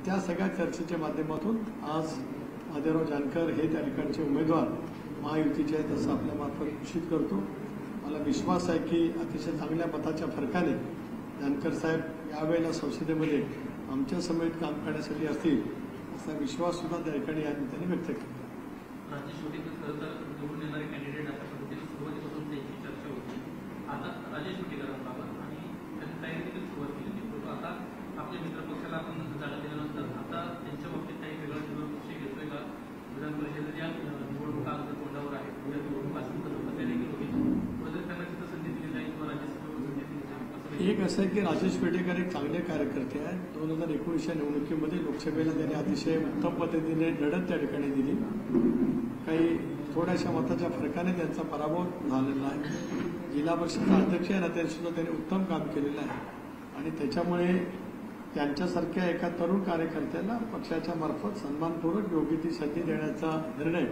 त्या सगळ्या चर्चेच्या माध्यमातून आज आदिराव जानकर हे त्या ठिकाणचे उमेदवार महायुतीचे आहेत असं आपल्या मार्फत घोषित करतो। मला विश्वास आहे की अतिशय चांगल्या मताच्या फरकाने जानकर साहेब यावेळेला संसदेमध्ये आमच्या समेत काम करण्यासाठी असतील असा विश्वास सुद्धा त्या ठिकाणी या निमित्ताने व्यक्त केला। शेवटी खरं तर निवडून येणारे कॅन्डिडेट अशा पद्धतीने सुरुवातीपासून त्यांची चर्चा होती। आता राजेश विटेकरांबाबत आणि त्यांनी तयारी देखील सुरुवात केली होती, परंतु आता आपल्या मित्रपक्षाला आपण जागा दिल्यानंतर आता त्यांच्या बाबतीत काही वेगळा पक्ष घेतोय का? विधान परिषदेच्या निवडणुका अगदी तोंडावर आहेत, उद्या निवडणूक असेल तर त्या देखील होतील, बदल त्यांना तिथं संधी दिली जाईल किंवा राज्यसभेवर संधी दिली जाईल। एक असं आहे की राजेश विटेकर एक चांगले कार्यकर्ते आहेत। 2019च्या निवडणुकीमध्ये लोकसभेला त्यांनी अतिशय उत्तम पद्धतीने लढत त्या ठिकाणी दिली। काही थोड्याशा मताच्या फरकाने त्यांचा पराभव झालेला आहे। जिल्हा परिषद अध्यक्ष आहे ना, त्यांनी सुद्धा त्यांनी उत्तम काम केलेलं आहे आणि त्याच्यामुळे त्यांच्यासारख्या एका तरुण कार्यकर्त्याला पक्षाच्या मार्फत सन्मानपूर्वक योग्य ती संधी देण्याचा निर्णय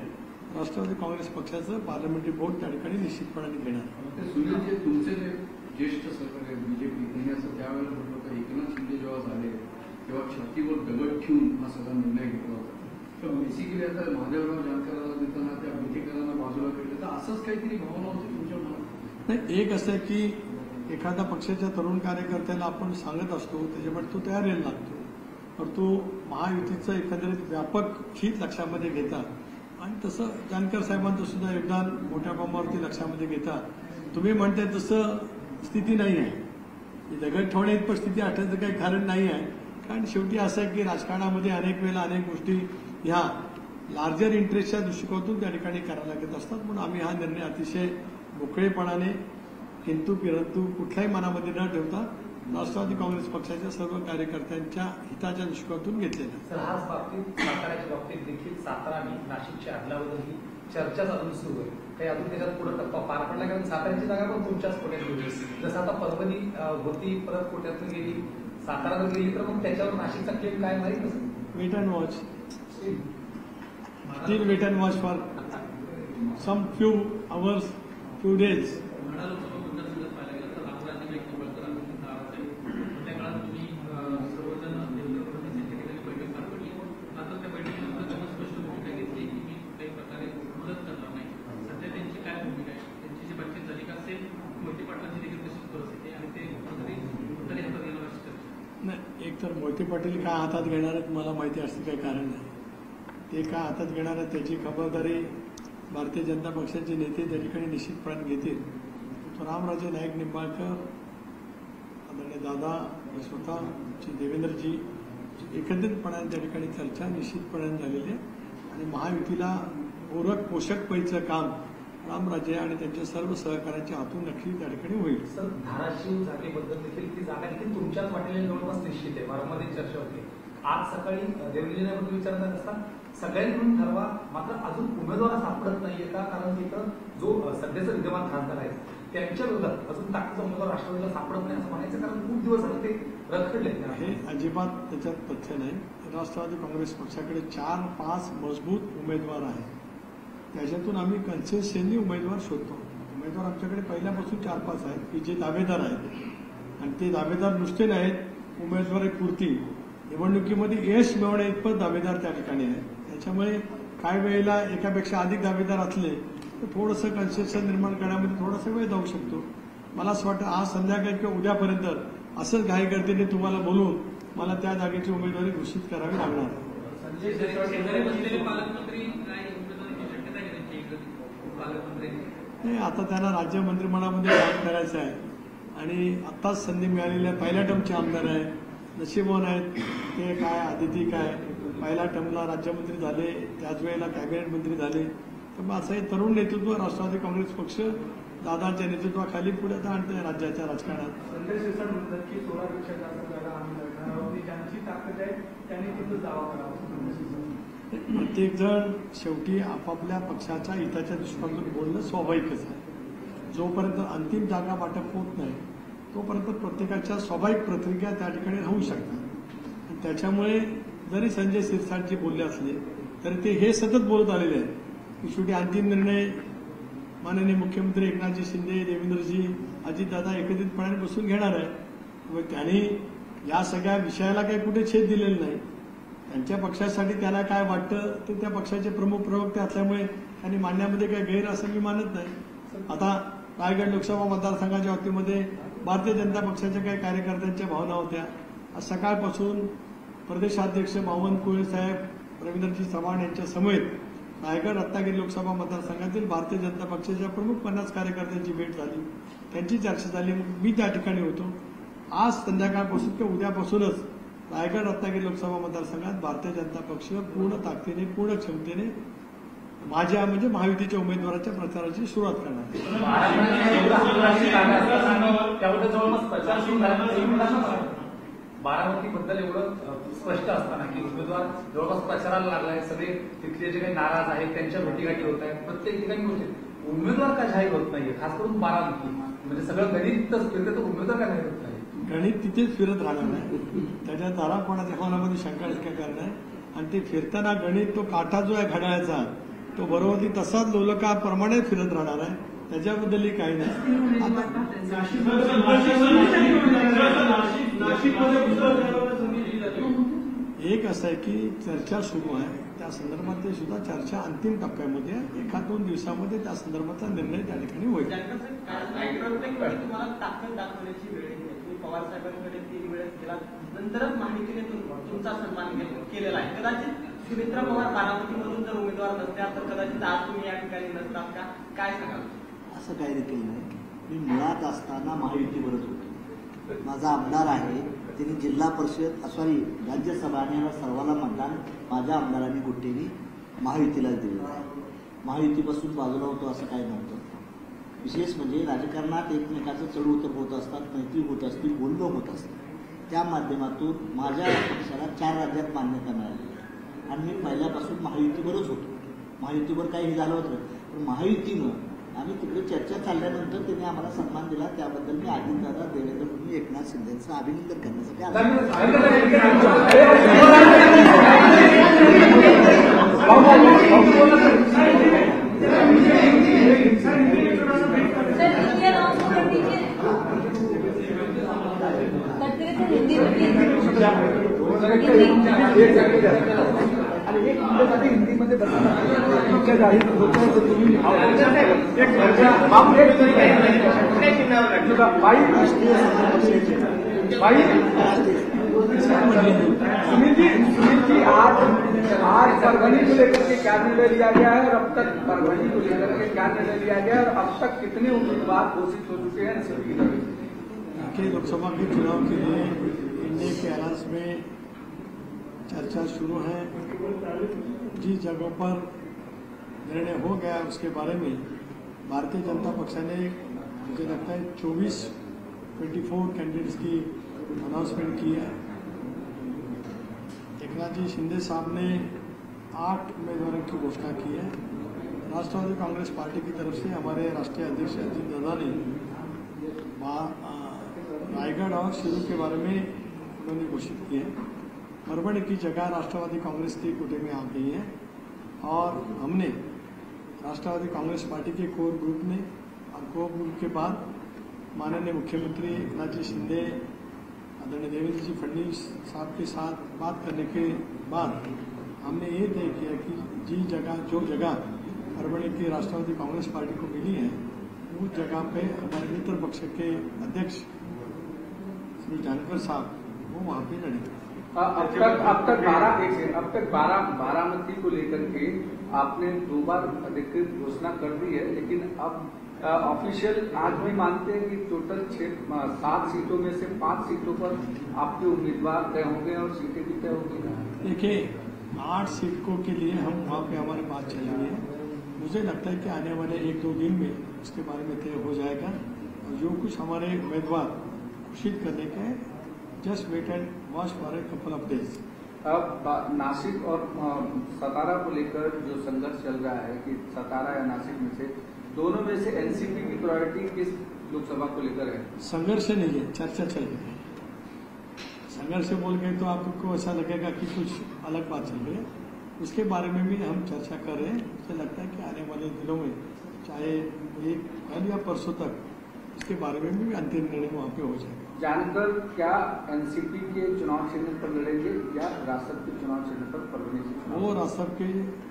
राष्ट्रवादी काँग्रेस पक्षाचं पार्लमेंटरी बोर्ड त्या ठिकाणी निश्चितपणाने घेणार। सुनीलजी, तुमचे जे ज्येष्ठ सहकारी बीजेपी त्यांनी असं त्यावेळेला म्हटलं होतं, एकनाथ शिंदे जेव्हा झाले तेव्हा छातीवर दगड ठेवून हा सगळा निर्णय घेतला होता। तर बेसिकली आता महादेवराव जानकरांना देताना त्या विटेकरांना बाजूला केलं, तर असंच काहीतरी भावना होती तुमच्या मनात? नाही, एक असं आहे की एखाद्या पक्षाच्या तरुण कार्यकर्त्याला आपण सांगत असतो त्याच्यामुळे तो तयारीला लागतो, परंतु महायुतीचं एकंदरीत व्यापक हित लक्षामध्ये घेतात आणि तसं जानकर साहेबांचं सुद्धा योगदान मोठ्या प्रमाणावरती लक्षामध्ये घेतात। तुम्ही म्हणताय तसं स्थिती नाही आहे, दगड ठेवण्यात पण स्थिती आठवण्याचं काही कारण नाही आहे, कारण शेवटी असं आहे की राजकारणामध्ये अनेक वेळेला अनेक गोष्टी ह्या लार्जर इंटरेस्टच्या दृष्टिकोनातून त्या ठिकाणी करायला लागत असतात। म्हणून आम्ही हा निर्णय अतिशय मोकळेपणाने किंतु परंतु कुठल्याही मनामध्ये न ठेवता राष्ट्रवादी काँग्रेस पक्षाच्या सर्व कार्यकर्त्यांच्या हिताच्या दृष्टिकोनातून घेतलेला आहे। सर, हाच बाबतीत साताऱ्याच्या बाबतीत देखील सातारा आणि नाशिकची अदलाबदल ही चर्चा अजून सुरू आहे। काही अजून त्याच्यात पुढे टप्पा पार पडला, कारण साताऱ्याची जागा पण तुमच्याच कोट्यात गेली, जसं आता परभणी होती परत कोट्यातून गेली, सातारा जर गेली तर मग त्याच्यावर नाशिकचा क्लेम काय माहिती कसं? Wait and watch, still wait and watch for some few hours, few days. नाही, एक तर मोहिते पाटील काय हातात घेणार आहेत मला माहिती असते, काही कारण नाही। ते काय हातात घेणार आहेत त्याची खबरदारी भारतीय जनता पक्षाचे नेते त्या ठिकाणी निश्चितपणे घेतील। तो रामराजे नाईक निंबाळकर, आदरणीय दादा, स्वतः देवेंद्रजी एकत्रितपणाने त्या ठिकाणी चर्चा निश्चितपणे झालेली आहे आणि महायुतीला पूरक पोषक पैचं काम रामराजे आणि त्यांच्या सर्व सहकार्याच्या हातून नक्की त्या ठिकाणी होईल। सर, धाराशिव जागेबद्दल देखील ती जागा देखील तुमच्याच वाटेला जवळपास निश्चित आहे, वारंवार चर्चा होती। आज सकाळी देवेंद्रजींबद्दल विचारतात असता सगळ्यांनी मिळून ठरवा, मात्र अजून उमेदवार सापडत नाहीये का? कारण तिथं जो सध्याचा विद्यमान खासदार आहे त्यांच्या विरोधात अजून ताकदीचा उमेदवार राष्ट्रवादीला सापडत नाही असं म्हणायचं, कारण खूप दिवस झाले ते रखडले। हे अजिबात त्याच्यात तथ्य नाही। राष्ट्रवादी काँग्रेस पक्षाकडे 4-5 मजबूत उमेदवार आहेत, त्याच्यातून आम्ही कन्सेशनली उमेदवार शोधतो। उमेदवार आमच्याकडे पहिल्यापासून 4-5 आहेत की जे दावेदार आहेत आणि ते दावेदार नुसते नाहीत, उमेदवार एक पुरती निवडणुकीमध्ये यश मिळवण्या इतपत दावेदार त्या ठिकाणी आहेत। त्याच्यामुळे काही वेळेला एकापेक्षा अधिक दावेदार असले तर थोडंसं कन्सेशन निर्माण करण्यामध्ये थोडासा वेळ जाऊ शकतो। मला असं वाटतं आज संध्याकाळी किंवा उद्यापर्यंत असंच घाईगर्दीने तुम्हाला बोलून मला त्या जागेची उमेदवारी घोषित करावी लागणार आहे। नाही, आता त्यांना राज्य मंत्रिमंडळामध्ये काम करायचं आहे आणि आत्ताच संधी मिळालेली आहे। पहिल्या टर्मचे आमदार आहे, नशीबवान आहेत ते। काय आदिती काय पहिल्या टर्मला राज्यमंत्री झाले, त्याच वेळेला कॅबिनेट मंत्री झाले, तर मग असं हे तरुण नेतृत्व राष्ट्रवादी काँग्रेस पक्ष दादांच्या नेतृत्वाखाली पुढे आता आणतोय राज्याच्या राजकारणात। संजय शिरसाट म्हणतात की 16पेक्षा जास्त जागा आम्ही लढणार आहोत, ज्यांची ताकद आहे त्यांनी तिथं दावा करावा। प्रत्येक जण शेवटी आपापल्या पक्षाच्या हिताच्या दृष्टिकोनातून बोलणं स्वाभाविकच आहे। जोपर्यंत अंतिम जागा वाटप होत नाही तोपर्यंत प्रत्येकाच्या स्वाभाविक प्रतिक्रिया त्या ठिकाणी राहू शकतात। त्याच्यामुळे जरी संजय शिरसाटजी बोलले असले तरी ते हे सतत बोलत आलेले आहेत की शेवटी अंतिम निर्णय माननीय मुख्यमंत्री एकनाथजी शिंदे, देवेंद्रजी, अजितदादा एकत्रितपणे बसून घेणार आहे। त्यांनी या सगळ्या विषयाला काही कुठे छेद दिलेला नाही। त्यांच्या पक्षासाठी त्याला काय वाटतं ते त्या पक्षाचे प्रमुख प्रवक्ते असल्यामुळे त्यांनी मांडण्यामध्ये काही गैर असं मी मानत नाही. आता रायगड लोकसभा मतदारसंघाच्या बाबतीमध्ये भारतीय जनता पक्षाच्या काही कार्यकर्त्यांच्या भावना होत्या. आज सकाळपासून प्रदेशाध्यक्ष बावनकुळे कुळे साहेब, रवींद्रजी चव्हाण यांच्या समेत रायगड रत्नागिरी लोकसभा मतदारसंघातील भारतीय जनता पक्षाच्या प्रमुख 50 कार्यकर्त्यांची भेट झाली, त्यांची चर्चा झाली. मी त्या ठिकाणी होतो. आज संध्याकाळपासून किंवा उद्यापासूनच रायगड रत्नागिरी लोकसभा मतदारसंघात भारतीय जनता पक्ष पूर्ण ताकदीने, पूर्ण क्षमतेने माझ्या म्हणजे महायुतीच्या उमेदवाराच्या प्रचाराची सुरुवात करणार आहे. बारामतीबद्दल एवढं स्पष्ट असताना की उमेदवार जवळपास प्रचाराला लागलाय, सगळे तिथले जे काही नाराज आहेत त्यांच्या भेटीगाठी होत आहेत, प्रत्येक ठिकाणी होते. उमेदवार का जाहीर होत नाहीये, खास करून बारामती म्हणजे सगळं गणितच फिरते, तर उमेदवार का जाहीर होत नाही? गणित तिथेच फिरत राहणार नाही. त्याच्या दारा कोणाच्या मनामध्ये शंका करणार आणि ते फिरताना गणित तो काठा जो आहे घड्याळाचा तो बरोबर तसाच लोलकाप्रमाणे फिरत राहणार आहे. त्याच्याबद्दलही काही नाही. एक असं आहे की चर्चा सुरू आहे, त्या संदर्भात ते सुद्धा चर्चा अंतिम टप्प्यामध्ये 1-2 दिवसामध्ये त्या संदर्भातला निर्णय त्या ठिकाणी होईल. तुम्हाला ताकद दाखवण्याची वेळ येते. तुम्ही पवार साहेबांकडे 3 वेळेस गेला, नंतरच माहितीने तुमचा सन्मान केलेला आहे. कदाचित सुमित्रा पवार बारामतीमधून जर उमेदवार नसत्या तर कदाचित आज तुम्ही या ठिकाणी नसतात का, काय सांगाल? असं काही देखील नाही. मी मुळात असताना महायुतीवरच होतो. माझा आमदार आहे, त्यांनी जिल्हा परिषद राज्यसभा आणि सर्वांना मतदान माझ्या आमदारांनी गुट्टेंनी महायुतीलाच दिलेलं आहे. महायुतीपासून बाजूला होतो असं काही नव्हतं. विशेष म्हणजे राजकारणात एकमेकाचं चढउतर होत असतात, मैत्री होत असते, बोलणं होत असतं. त्या माध्यमातून माझ्या पक्षाला 4 राज्यात मान्यता मिळाली आणि मी पहिल्यापासून महायुतीवरच होतो. महायुतीवर काही झालं होतं, पण महायुतीनं आम्ही तिकडे चर्चा चालल्यानंतर त्यांनी आम्हाला सन्मान दिला. त्याबद्दल मी अजितदादा, देवेंद्र फडणवीस, एकनाथ शिंदेचं अभिनंदन करण्यासाठी हिंदीमध्ये सुनील जी आज परभनी को लेकर के क्या निर्णय लिया गया है और अब तक परभनी को लेकर के क्या निर्णय लिया गया है और अब तक कितने उम्मीदवार घोषित हो चुके हैं सभी के लोकसभा के चुनाव के लिए इंडिया के अलायंस में चर्चा शुरू है. जिस जगहों पर निर्णय हो गया उसके बारे में भारतीय जनता पक्षाने मुझे लगता है 24 कैंडिडेट्स की अनाउंसमेंट की है. एकनाथ जी शिंदे साहब ने 8 उम्मीदवारों की घोषणा की है. राष्ट्रवादी कांग्रेस पार्टी की तरफ से हमारे राष्ट्रीय अध्यक्ष अजित दादा ने रायगढ़ और शिरू के बारे में उन्होंने घोषित किए हैं. परभणी की जगह राष्ट्रवादी कांग्रेस की कोटे में आ गई है और हमने राष्ट्रवादी कांग्रेस पार्टी के कोर ग्रुप ने और कोर ग्रुप के बाद माननीय मुख्यमंत्री एकनाथ जी शिंदे, आदरणीय देवेंद्र जी फडणवीस साहब के साथ बात करने के बाद हमने ये तय किया कि जो जगह परभणी की राष्ट्रवादी कांग्रेस पार्टी को मिली है उस जगह पे हमारे मित्र पक्ष के अध्यक्ष श्री जानकर साहब वो वहाँ पे लड़ेंगे. अब तक बारामती को लेकर के आपने 2 बार अधिकृत घोषणा कर दी है, लेकिन अब ऑफिशियल आज भी मानते हैं कि टोटल 7 सीटों में से 5 सीटों पर आपके उम्मीदवार तय होंगे और सीटें भी तय होंगी. देखिए 8 सीटों के लिए हम वहाँ पे हमारी बात चल रही है. मुझे लगता है कि आने वाले 1-2 दिन में उसके बारे में तय हो जाएगा और जो कुछ हमारे उम्मीदवार घोषित करने के just wait and watch for a couple of days. अब नासिक और सतारा को लेकर जो संघर्ष चल रहा है कि सतारा या नासिक में से दोनों में से एनसीपी की प्रायोरिटी किस लोकसभा को लेकर है? संघर्ष नहीं है, चर्चा चल रही है. संघर्ष बोल गए तो आपको ऐसा लगेगा कि कुछ अलग बात चल रही है. उसके बारे में भी हम चर्चा कर रहे हैं. मुझे लगता है कि आने वाले दिनों में चाहे कल या परसों तक इसके बारे में भी अंतिम निर्णय वहाँ पे हो जाएगा. जानकर क्या एनसीपी के चुनाव चिन्ह पर लड़ेंगे या राष्ट्रपति चुनाव चुनाव चिन्ह पर परभणी से चुनाव? वो राजसाहेब के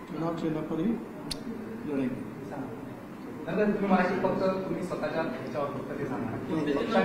चुनाव चिन्ह पर ही लढेंगे. नंतर तुम्ही माझी फक्त तुम्ही स्वतःच्या ह्याच्यावर फक्त ते सांगा.